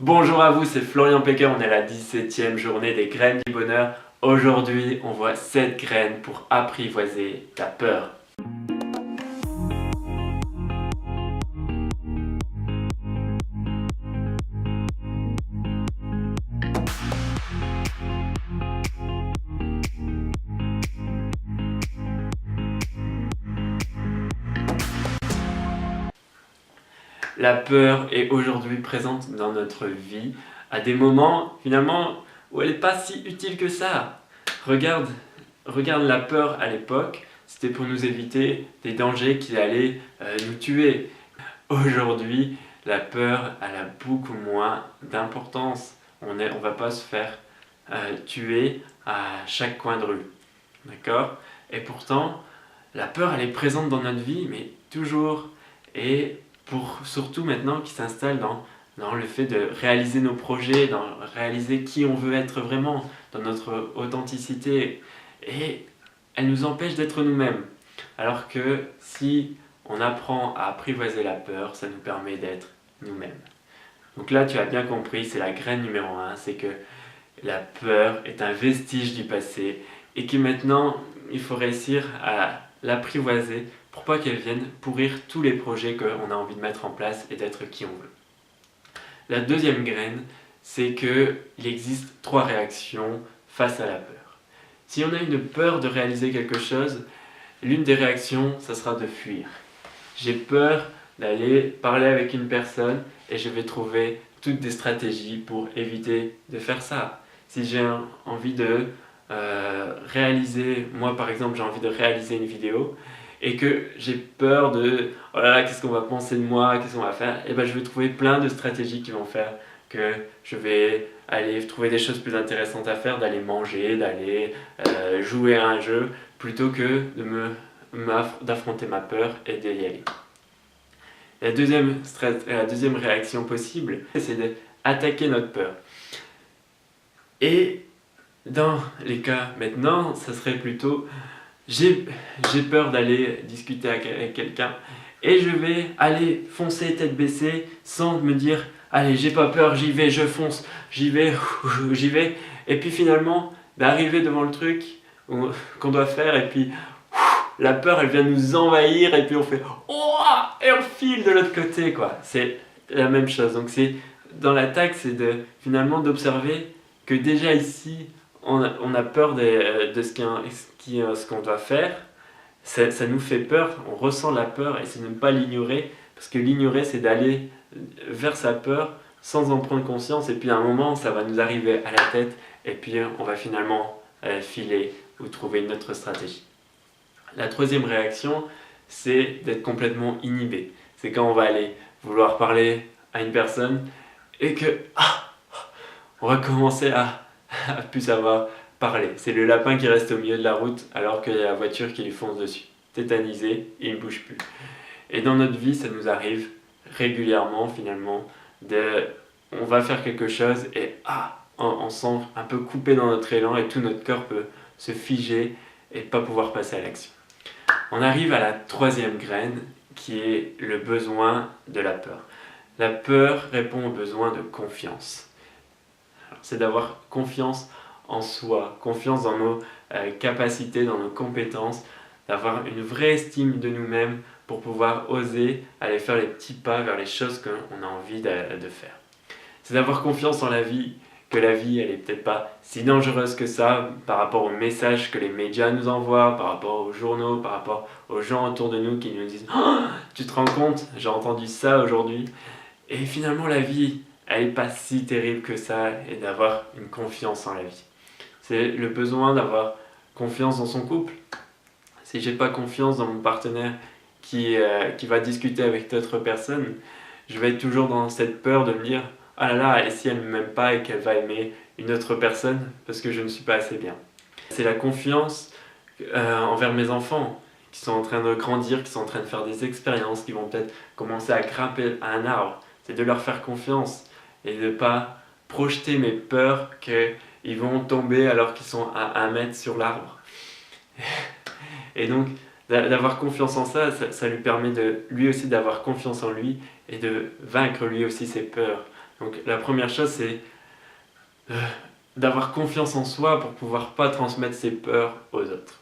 Bonjour à vous, c'est Florian Pecker, on est à la 17e journée des graines du bonheur. Aujourd'hui, on voit 7 graines pour apprivoiser ta peur. La peur est aujourd'hui présente dans notre vie à des moments finalement où elle n'est pas si utile que ça. Regarde la peur à l'époque, c'était pour nous éviter des dangers qui allaient nous tuer. Aujourd'hui, la peur elle a beaucoup moins d'importance. On va pas se faire tuer à chaque coin de rue. D'accord? Et pourtant, la peur elle est présente dans notre vie, mais toujours. Et surtout maintenant qui s'installe dans le fait de réaliser nos projets, dans réaliser qui on veut être vraiment, dans notre authenticité. Et elle nous empêche d'être nous-mêmes. Alors que si on apprend à apprivoiser la peur, ça nous permet d'être nous-mêmes. Donc là, tu as bien compris, c'est la graine numéro 1, c'est que la peur est un vestige du passé et que maintenant, il faut réussir à l'apprivoiser pour pas qu'elle vienne pourrir tous les projets qu'on a envie de mettre en place et d'être qui on veut. La deuxième graine, c'est qu'il existe 3 réactions face à la peur. Si on a une peur de réaliser quelque chose, l'une des réactions, ça sera de fuir. J'ai peur d'aller parler avec une personne et je vais trouver toutes des stratégies pour éviter de faire ça. Si j'ai envie de moi par exemple j'ai envie de réaliser une vidéo et que j'ai peur de oh là là, qu'est-ce qu'on va penser de moi, qu'est-ce qu'on va faire, et ben je vais trouver plein de stratégies qui vont faire que je vais aller trouver des choses plus intéressantes à faire, d'aller manger, d'aller jouer à un jeu plutôt que d'affronter ma peur et d'y aller. La deuxième réaction possible, c'est d'attaquer notre peur. Et dans les cas maintenant, ça serait plutôt j'ai peur d'aller discuter avec quelqu'un et je vais aller foncer tête baissée sans me dire allez, j'ai pas peur, j'y vais, je fonce, j'y vais, et puis finalement d'arriver devant le truc qu'on doit faire et puis la peur elle vient nous envahir et puis on fait oh et on file de l'autre côté quoi. C'est la même chose. Donc c'est dans l'attaque, c'est finalement d'observer que déjà ici on a peur de ce qu'on doit faire. Ça nous fait peur, on ressent la peur et c'est ne pas l'ignorer parce que l'ignorer c'est d'aller vers sa peur sans en prendre conscience et puis à un moment ça va nous arriver à la tête et puis on va finalement filer ou trouver une autre stratégie. La troisième réaction, c'est d'être complètement inhibé. C'est quand on va aller vouloir parler à une personne et que on va commencer à plus savoir parler. C'est le lapin qui reste au milieu de la route alors qu'il y a la voiture qui lui fonce dessus. Tétanisé, il ne bouge plus. Et dans notre vie, ça nous arrive régulièrement finalement. On va faire quelque chose et on sent un peu coupé dans notre élan et tout notre corps peut se figer et pas pouvoir passer à l'action. On arrive à la troisième graine qui est le besoin de la peur. La peur répond au besoin de confiance. C'est d'avoir confiance en soi, confiance dans nos capacités, dans nos compétences, d'avoir une vraie estime de nous-mêmes pour pouvoir oser aller faire les petits pas vers les choses qu'on a envie de faire. C'est d'avoir confiance en la vie, que la vie elle est peut-être pas si dangereuse que ça par rapport aux messages que les médias nous envoient, par rapport aux journaux, par rapport aux gens autour de nous qui nous disent oh, tu te rends compte, j'ai entendu ça aujourd'hui. Et finalement la vie elle n'est pas si terrible que ça et d'avoir une confiance en la vie. C'est le besoin d'avoir confiance dans son couple. Si j'ai pas confiance dans mon partenaire qui va discuter avec d'autres personnes, je vais être toujours dans cette peur de me dire ah là là, et si elle ne m'aime pas et qu'elle va aimer une autre personne parce que je ne suis pas assez bien. C'est la confiance envers mes enfants qui sont en train de grandir, qui sont en train de faire des expériences, qui vont peut-être commencer à grimper à un arbre. C'est de leur faire confiance et de ne pas projeter mes peurs qu'ils vont tomber alors qu'ils sont à 1 mètre sur l'arbre. Et donc d'avoir confiance en ça lui permet lui aussi d'avoir confiance en lui et de vaincre lui aussi ses peurs. Donc la première chose, c'est euh, d'avoir confiance en soi pour pouvoir pas transmettre ses peurs aux autres.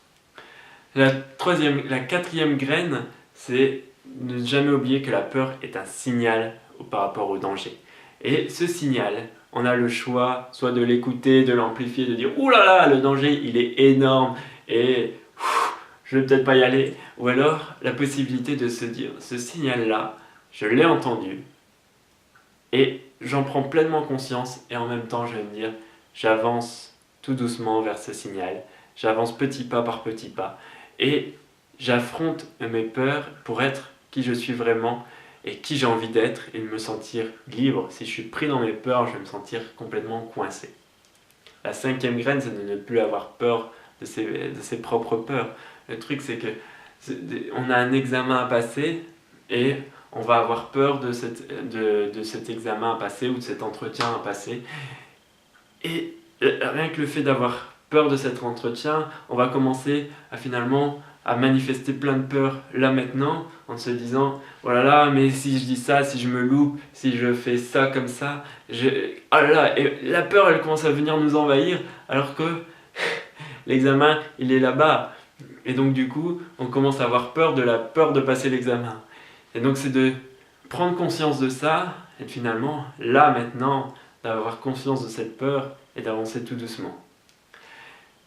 La quatrième graine, c'est ne jamais oublier que la peur est un signal par rapport au danger. Et ce signal, on a le choix soit de l'écouter, de l'amplifier, de dire « Ouh là là, le danger, il est énorme et je vais peut-être pas y aller ». Ou alors la possibilité de se dire « Ce signal-là, je l'ai entendu et j'en prends pleinement conscience et en même temps, je vais me dire « J'avance tout doucement vers ce signal, j'avance petit pas par petit pas et j'affronte mes peurs pour être qui je suis vraiment et qui j'ai envie d'être et me sentir libre. Si je suis pris dans mes peurs, je vais me sentir complètement coincé. » La cinquième graine, c'est de ne plus avoir peur de ses propres peurs. Le truc, c'est que on a un examen à passer et on va avoir peur de cet examen à passer ou de cet entretien à passer. Et rien que le fait d'avoir peur de cet entretien, on va commencer à finalement à manifester plein de peurs là maintenant en se disant oh là là, mais si je dis ça, si je me loupe, si je fais ça comme ça, oh là là, et la peur elle commence à venir nous envahir alors que l'examen il est là-bas. Et donc du coup, on commence à avoir peur de la peur de passer l'examen. Et donc c'est de prendre conscience de ça et finalement, là maintenant, d'avoir conscience de cette peur et d'avancer tout doucement.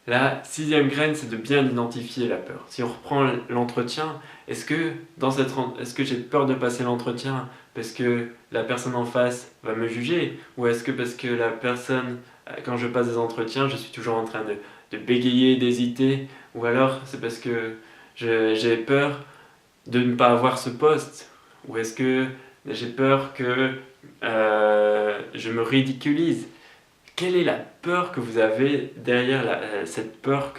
La sixième graine, c'est de bien identifier la peur. Si on reprend l'entretien, est-ce que j'ai peur de passer l'entretien parce que la personne en face va me juger? Ou est-ce que parce que la personne, quand je passe des entretiens, je suis toujours en train de bégayer, d'hésiter? Ou alors c'est parce que j'ai peur de ne pas avoir ce poste? Ou est-ce que j'ai peur que je me ridiculise? Quelle est la peur que vous avez derrière cette peur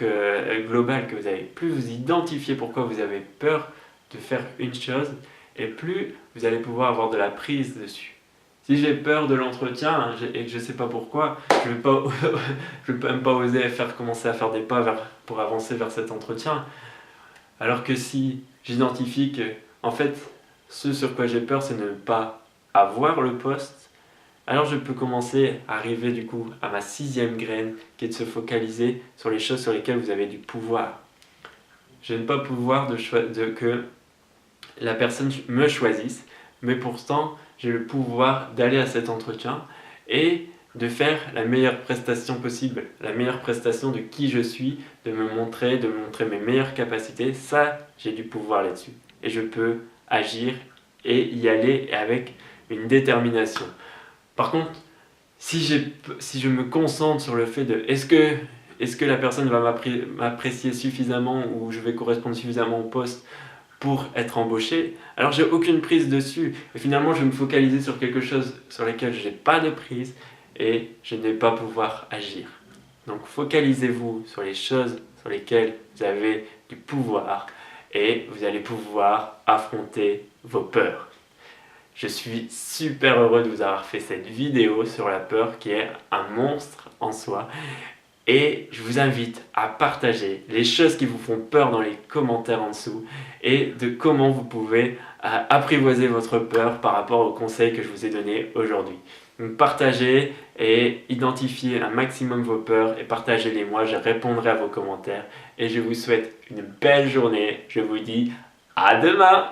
globale que vous avez? Plus vous identifiez pourquoi vous avez peur de faire une chose, et plus vous allez pouvoir avoir de la prise dessus. Si j'ai peur de l'entretien et que je ne sais pas pourquoi, je ne vais même pas oser commencer à faire des pas pour avancer vers cet entretien. Alors que si j'identifie que, en fait, ce sur quoi j'ai peur, c'est ne pas avoir le poste, alors je peux commencer à arriver du coup à ma sixième graine qui est de se focaliser sur les choses sur lesquelles vous avez du pouvoir. Je n'ai pas pouvoir que la personne me choisisse, mais pourtant j'ai le pouvoir d'aller à cet entretien et de faire la meilleure prestation possible, la meilleure prestation de qui je suis, de me montrer mes meilleures capacités. Ça, j'ai du pouvoir là-dessus et je peux agir et y aller avec une détermination. Par contre, si je me concentre sur le fait de est-ce que la personne va m'apprécier suffisamment ou je vais correspondre suffisamment au poste pour être embauché, alors j'ai aucune prise dessus. Et finalement, je vais me focaliser sur quelque chose sur lequel je n'ai pas de prise et je ne vais pas pouvoir agir. Donc focalisez-vous sur les choses sur lesquelles vous avez du pouvoir et vous allez pouvoir affronter vos peurs. Je suis super heureux de vous avoir fait cette vidéo sur la peur qui est un monstre en soi. Et je vous invite à partager les choses qui vous font peur dans les commentaires en dessous et de comment vous pouvez apprivoiser votre peur par rapport aux conseils que je vous ai donnés aujourd'hui. Donc partagez et identifiez un maximum vos peurs et partagez-les moi, je répondrai à vos commentaires et je vous souhaite une belle journée. Je vous dis à demain!